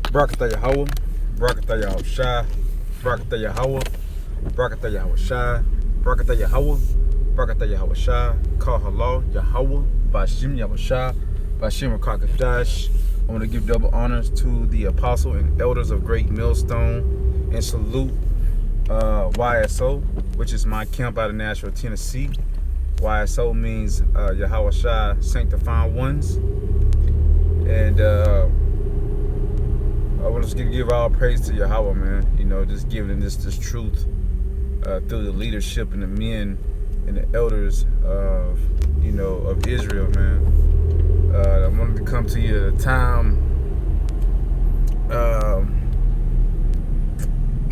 Barakatah Yahweh, Barakatah Yahushua, Barakatah Yahweh, Barakatah Yahushua, Barakatah Yahweh, Barakatah Yahushua, Kal Halal Yahweh, Bashim Yahushua, Bashim Rakakadash. I want to give double honors to the apostle and elders of Great Millstone and salute YSO, which is my camp out of Nashville, Tennessee. YSO means Yahushua Sanctifying Ones. And I want to give all praise to Yahweh, man. You know, just giving this truth through the leadership and the men and the elders of, of Israel, man. I wanted to come to you at a time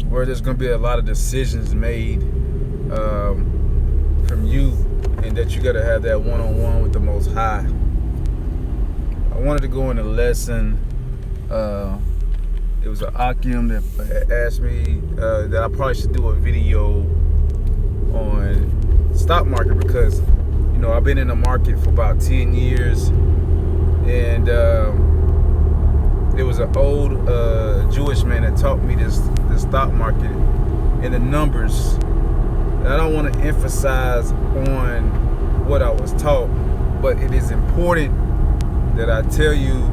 where there's going to be a lot of decisions made from you, and that you got to have that one-on-one with the Most High. I wanted to go in a lesson. It was an Akim that asked me that I probably should do a video on stock market because, I've been in the market for about 10 years, and there was an old Jewish man that taught me this stock market and the numbers. And I don't want to emphasize on what I was taught, but it is important that I tell you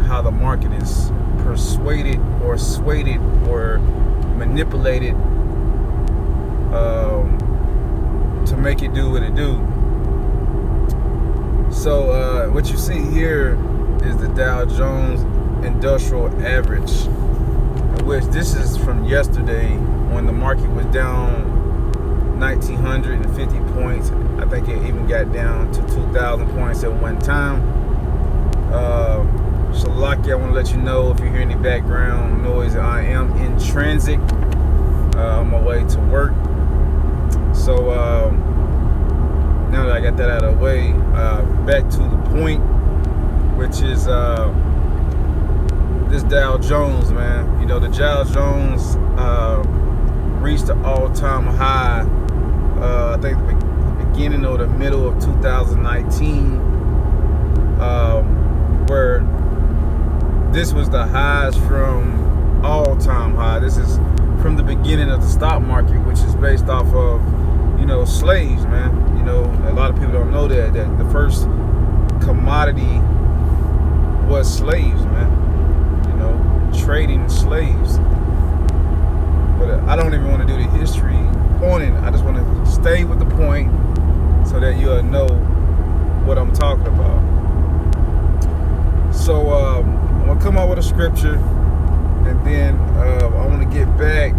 how the market is persuaded or swayed or manipulated to make it do what it do. So what you see here is the Dow Jones Industrial Average, which this is from yesterday when the market was down 1,950 points. I think it even got down to 2,000 points at one time. Shalaki, I want to let you know if you hear any background noise, I am in transit on my way to work. So now that I got that out of the way, back to the point, which is this Dow Jones, man. The Dow Jones reached an all-time high, I think the beginning or the middle of 2019, where this was the highs from all-time high. This is from the beginning of the stock market, which is based off of, slaves, man. A lot of people don't know that the first commodity was slaves, man. Trading slaves. But I don't even want to do the history on it. I just want to stay with the point so that you'll know what I'm talking about. So I'm gonna come out with a scripture, and then I want to get back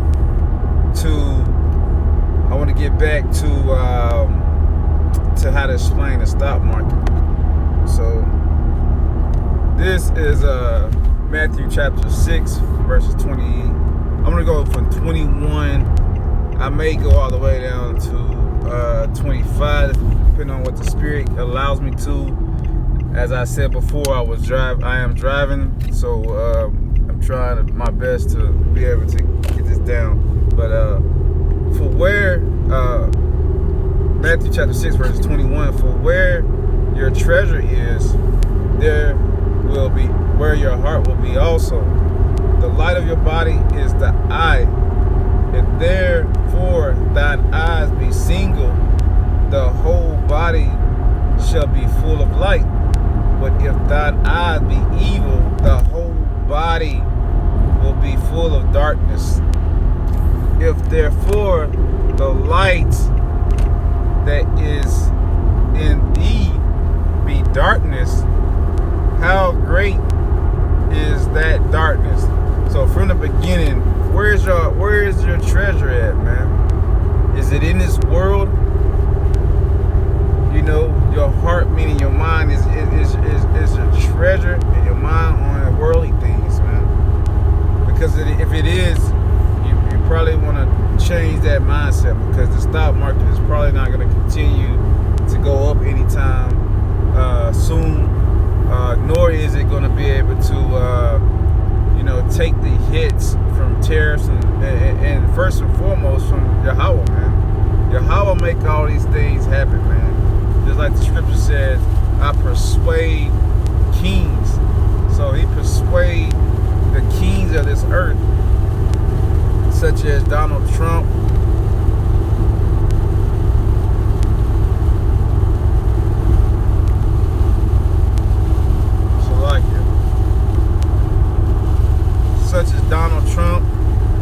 to how to explain the stock market. So this is Matthew chapter 6 verses 20. I'm gonna go from 21. I may go all the way down to 25, depending on what the Spirit allows me to. As I said before, I am driving, so I'm trying my best to be able to get this down. But for where Matthew chapter 6 verse 21, for where your treasure is, there will be where your heart will be also. The light of your body is the eye. If therefore thine eyes be single, the whole body shall be full of light. But if thine eyes be evil, the whole body will be full of darkness. If therefore the light that is in thee be darkness, how great is that darkness? So from the beginning, where is your treasure at, man? Is it in this world? Your heart, meaning your mind, is your treasure, and your mind on worldly things, man. Because if it is, you probably want to change that mindset, because the stock market is probably not going to continue to go up anytime soon, nor is it going to be able to take the hits from tariffs and first and foremost from Yahweh, man. Yahweh make all these things happen, man. Just like the scripture says, I persuade kings. So he persuade the kings of this earth, such as Donald Trump,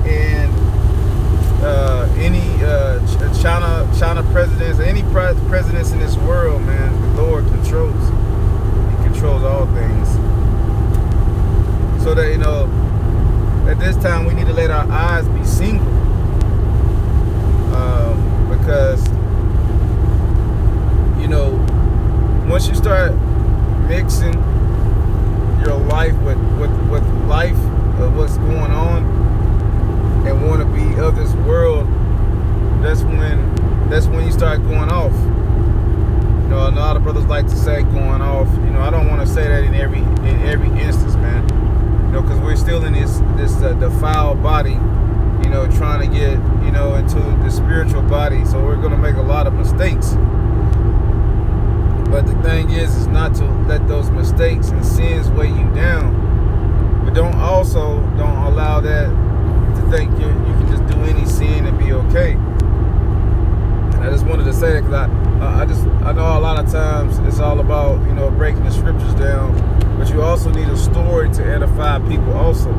and any China presidents, any presidents in this world, man, the Lord controls. He controls all things. So that, at this time we need to let our eyes be single, because once you start mixing your life with life of what's going on and want to be of this world, that's when you start going off. A lot of brothers like to say going off. I don't want to say that in every instance, man. Because we're still in this defiled body, trying to get into the spiritual body. So we're gonna make a lot of mistakes. But the thing is not to let those mistakes and sins weigh you down. But don't allow that to think you can just do any sin and be okay. And I just wanted to say that because I know a lot of times it's all about breaking the scriptures down, but you also need a story to edify people also.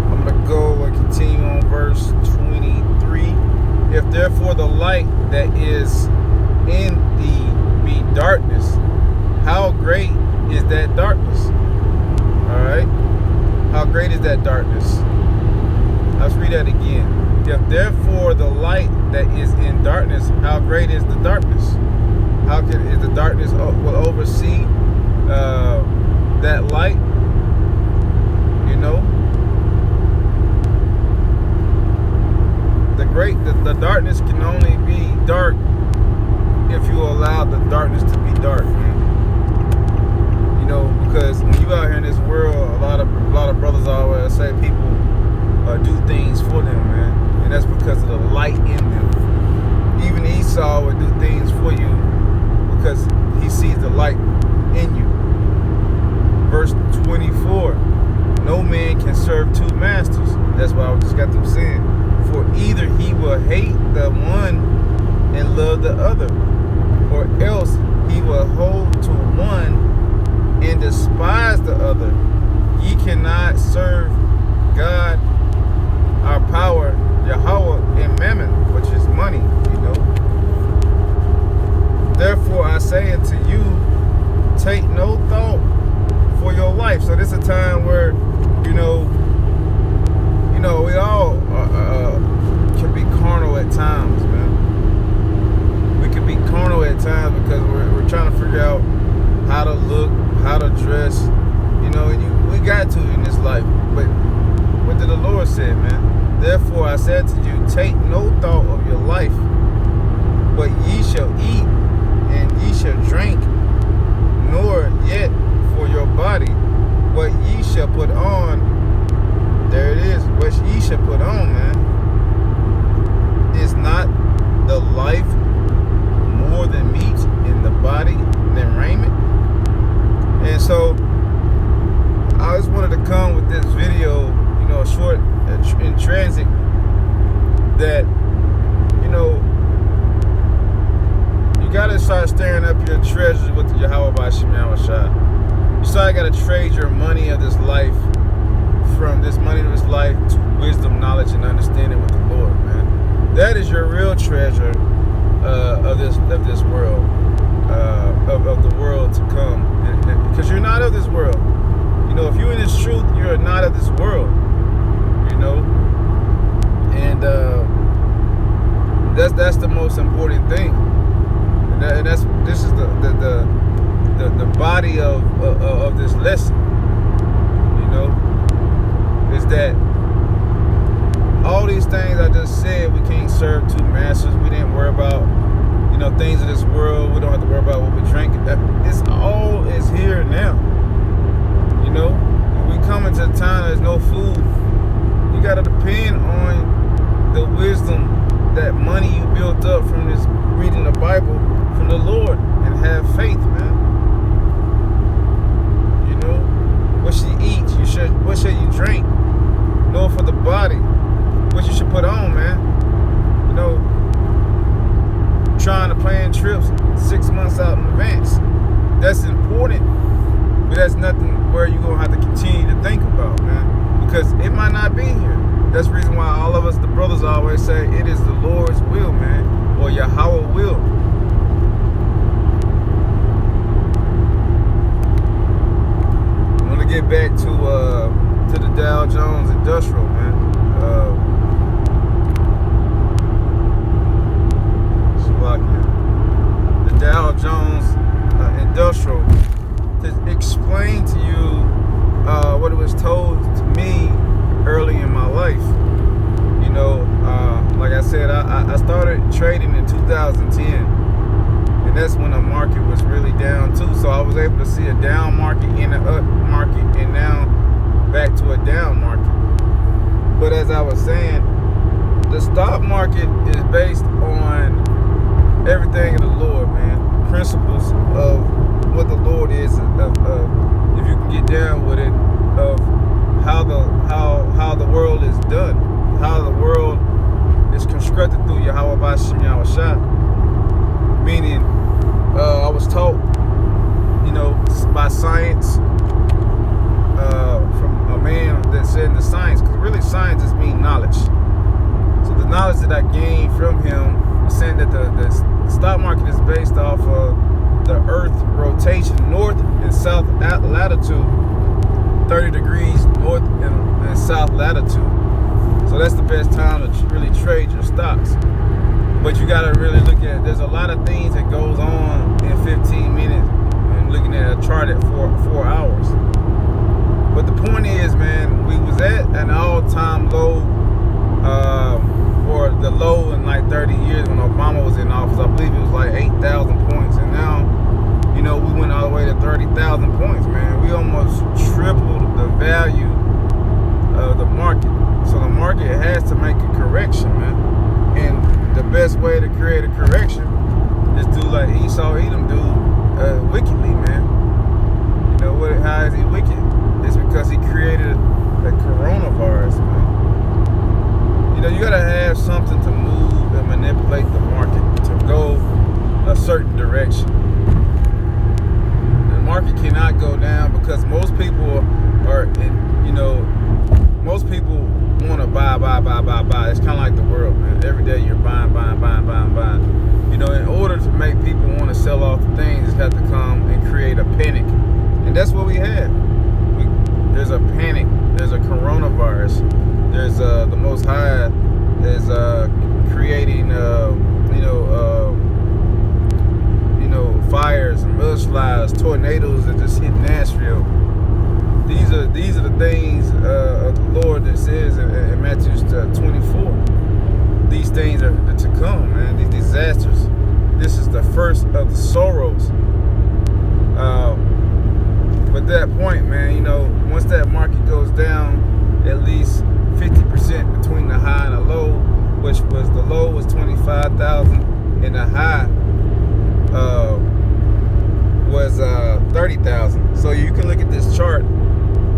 I'm gonna go and continue on verse 23. If therefore the light that is in thee be darkness, how great is that darkness? All right, how great is that darkness? Let's read that again. If therefore the light that is in darkness, how great is the darkness? How is the darkness will oversee that light? The darkness can only be dark if you allow the darkness to be dark, man. Because when you out here in this world, a lot of brothers always say people do things for them, man, and that's because of the light in them. Even Esau would do things for you because he sees the light in you. Verse 24, no man can serve two masters. That's what I just got them saying. For either he will hate the one and love the other, or else he will hold to one and despise the other. Ye cannot serve God, our power, Yahweh, and Mammon, which is money, Therefore I say unto you, take no thought for your life. So this is a time where, we all can be carnal at times, man. We can be carnal at times because we're trying to figure out how to look, how to dress, and we got to in this life. But what did the Lord say, man? Therefore I said to you, take no thought of your life, what ye shall eat and ye shall drink, nor yet for your body, what ye shall put on. There it is, what ye shall put on, man. Is not the life more than meat, in the body than raiment? And so I just wanted to come with this video, short in transit, that you gotta start stirring up your treasures with the Yahweh by Shem Yahushua. You start gotta trade your money of this life, from this money of this life, to wisdom, knowledge, and understanding with the Lord, man. That is your real treasure of this world, of the world to come, because you're not of this world. If you're in this truth, you're not of this world. And that's the most important thing. And this is the body of this lesson. Is that all these things I just said, we can't serve two masters. We didn't worry about things of this world. We don't have to worry about what we drink. It's all is here now. When we come into a time there's no food, you gotta depend on the wisdom, that money you built up from this reading the Bible from the Lord, and have faith, man. What you eat, you trips 6 months out in advance. That's important, but that's nothing where you're going to have to continue to think about, man, because it might not be here. That's the reason why all of us, the brothers, always say it is the Lord's will, man, or Yahweh will. I want to get back to the Dow Jones Industrial, man. The Dow Jones Industrial, to explain to you what it was told to me early in my life. You know, like I said, I started trading in 2010, and that's when the market was really down too. So I was able to see a down market and an up market, and now back to a down market. But as I was saying, the stock market is based on everything of the Lord, man. Principles of what the Lord is, if you can get down with it, of how the world is done, how the world is constructed through Yahweh B'Shem Yahushua. Meaning, I was taught, you know, by science, from a man that said the science, because really science just means knowledge. So the knowledge that I gained from him was saying that the stock market is based off of the Earth rotation, north and south latitude, 30 degrees north and south latitude. So that's the best time to really trade your stocks. But you gotta really look at, there's a lot of things that goes on in 15 minutes and looking at a chart at 4 hours. But the point is, man, we was at an all-time low, or the low in like 30 years when Obama was in office. I believe it was like 8,000 points, and now, you know, we went all the way to 30,000 points, man. We almost tripled the value of the market. So the market has to make a correction, man. And the best way to create a correction is do like Esau Edom do, wickedly, man. You know how is he wicked? It's because he created a coronavirus, man. You know, you gotta have something to move and manipulate the market to go a certain direction. The market cannot go down because most people are in, you know, most people want to buy. It's kind of like the world, man. Every day you're buying. You know, in order to make people want to sell off the things, you have to come and create a panic. And that's what we have. There's a panic. There's a coronavirus. There's the Most High is creating, fires and mudslides, tornadoes that just hit Nashville. These are the things of the Lord that says in Matthew 24. These things are to come, man. These disasters. This is the first of the sorrows. But that point, man, you know, once that market goes down, at least 50% between the high and the low, which was the low was 25,000 and the high was 30,000. So you can look at this chart.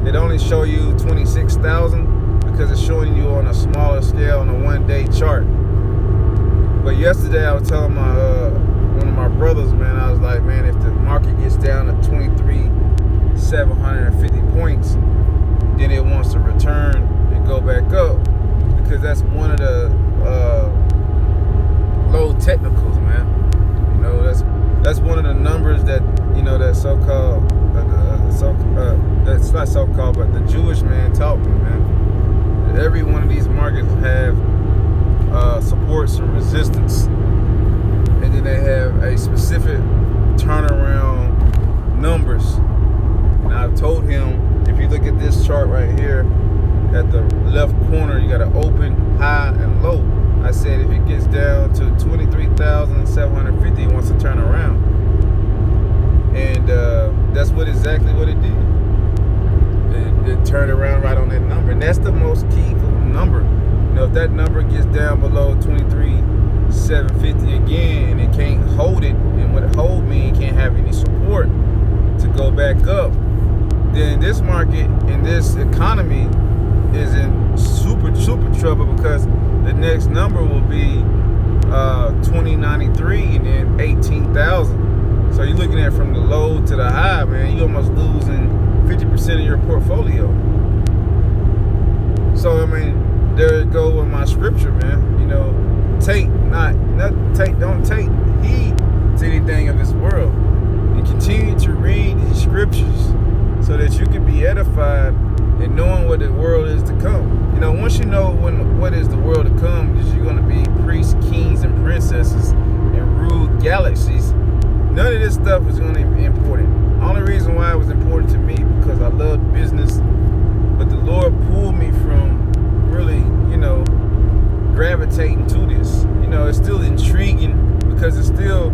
It only show you 26,000 because it's showing you on a smaller scale on a 1-day chart. But yesterday I was telling one of my brothers, man, I was like, man, if the market gets down to 23,750 points, then it wants to return and go back up, because that's one of the low technicals, man. You know, that's one of the numbers that, you know, that so-called that's not so-called, but the Jewish man taught me, man. Every one of these markets have supports and resistance, and then they have a specific turnaround numbers. And I've told him, if you look at this chart right here, at the left corner, you got an open, high, and low. I said if it gets down to 23,750, it wants to turn around. And that's exactly what it did. It turned around right on that number. And that's the most key number. You know, if that number gets down below 23,750 again, and it can't hold it, and what hold means can't have any support to go back up, then this market and this economy is in super trouble, because the next number will be 2093 and then 18,000. So you're looking at from the low to the high, man. You almost losing 50% of your portfolio. So I mean, there it go with my scripture, man. You know, don't take heed to anything of this world, and continue to read these scriptures so that you can be edified and knowing what the world is to come. You know, once you know what is the world to come, is you're going to be priests, kings, and princesses and rule galaxies. None of this stuff is going to be important. Only reason why it was important to me because I loved business, but the Lord pulled me from really, you know, gravitating to this. You know, it's still intriguing because it's still,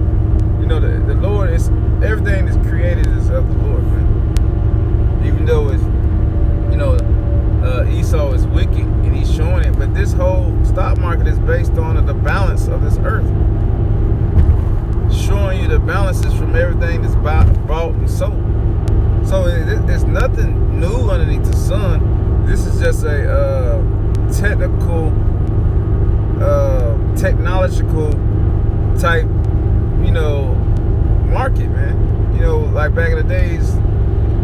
you know, the Lord is, everything that's created is of the Lord, man. Even though it's, you know, Esau is wicked and he's showing it, but this whole stock market is based on the balance of this earth, showing you the balances from everything that's bought and sold. So it's nothing new underneath the sun. This is just a technological type, you know, market, man. You know, like back in the days,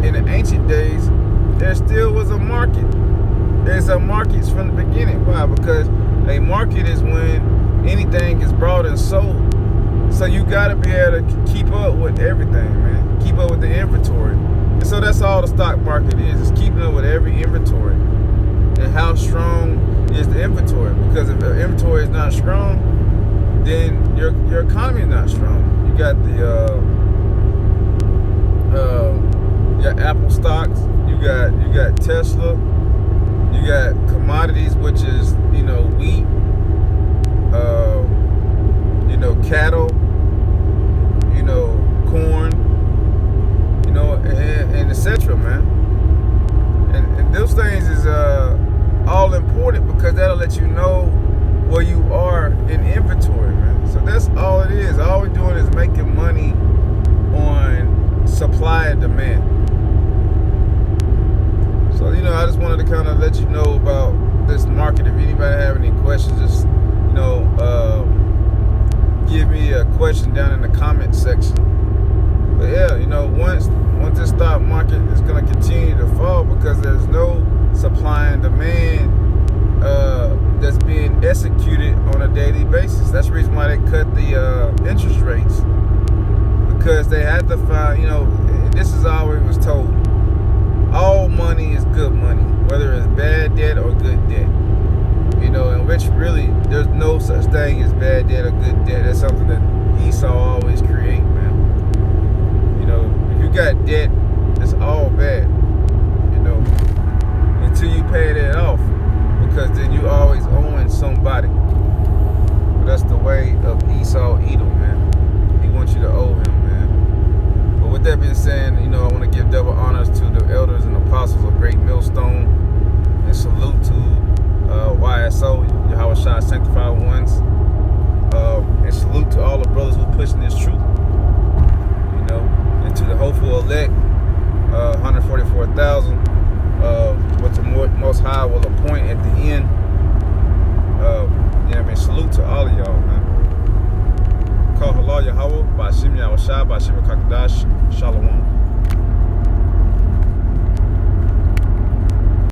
in the ancient days, there still was a market. There's a market from the beginning. Why? Because a market is when anything is brought and sold. So you got to be able to keep up with everything, man. Keep up with the inventory. And so that's all the stock market is keeping up with every inventory. And how strong is the inventory? Because if the inventory is not strong, then your economy is not strong. You got your Apple stocks, you got Tesla, you got commodities, which is, you know, wheat, you know, cattle, you know, corn, you know, and etc., man. And those things is all important because that'll let you know where you are in inventory, man. So that's all it is. All we're doing is making money on supply and demand. So, you know, I just wanted to kind of let you know about this market. If anybody have any questions, just, you know, give me a question down in the comment section. But yeah, you know, once this stock market is going to continue to fall because there's no supply and demand that's being executed on a daily basis. That's the reason why they cut the interest rates, because they had to find, you know, this is all we was told. All money is good money, whether it's bad debt or good debt. You know, in which really there's no such thing as bad debt or good debt. That's something that Esau always create, man. You know, if you got debt, it's all bad. You know, until you pay that off, because then you always owing somebody. But that's the way of Esau Edom, man. He wants you to owe him, man. But with that being said, you know, I want to give double honors to the elders and apostles of Great Millstone, and salute to YSO, Yahweh Shai Sanctified Ones, and salute to all the brothers who pushing this truth, you know, and to the hopeful elect, 144,000, what the Most High will appoint at the end. Yeah, I mean, salute to all of y'all, man. Call Halal Yahweh, Ba'ashim Yahweh Shai, Ba'ashim Kakadash, Shalom.